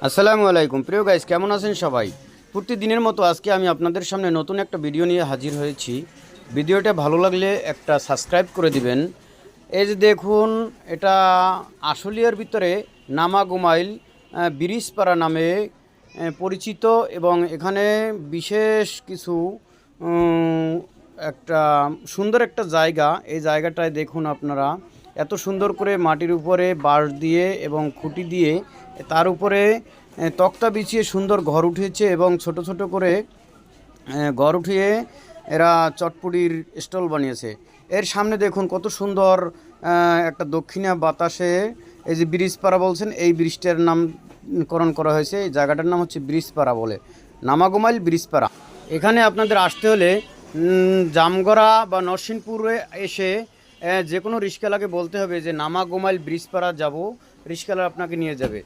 আসসালামু আলাইকুম প্রিয় গাইস, কেমন আছেন সবাই? প্রতিদিনের মতো আজকে আমি আপনাদের সামনে নতুন একটা ভিডিও নিয়ে হাজির হয়েছি। ভিডিওটা ভালো লাগলে একটা সাবস্ক্রাইব করে দিবেন। এই যে দেখুন, এটা আশুলিয়ার ভিতরে নামাগুমাইল ব্রিজপাড়া নামে পরিচিত, এবং এখানে বিশেষ কিছু উম, একটা সুন্দর একটা জায়গা। এই জায়গাটায় দেখুন আপনারা, এত সুন্দর করে মাটির উপরে বাঁশ দিয়ে এবং খুঁটি দিয়ে তার উপরে তক্তা বিছিয়ে সুন্দর ঘর উঠেছে, এবং ছোট ছোট করে ঘর উঠিয়ে এরা চটপটির স্টল বানিয়েছে। এর সামনে দেখুন কত সুন্দর একটা দক্ষিণা বাতাসে এই যে ব্রিজপাড়া বলছেন, এই ব্রিজটার নামকরণ করা হয়েছে। এই জায়গাটার নাম হচ্ছে ব্রিজপাড়া বলে, নামাগুমাইল ব্রিজপাড়া। এখানে আপনাদের আসতে হলে জামগড়া বা নরসিংপুরে এসে যে কোনো রিস্কালাকে বলতে হবে যে নামাগুমাইল ব্রিজপাড়া যাব, রিস্কালা আপনাকে নিয়ে যাবে।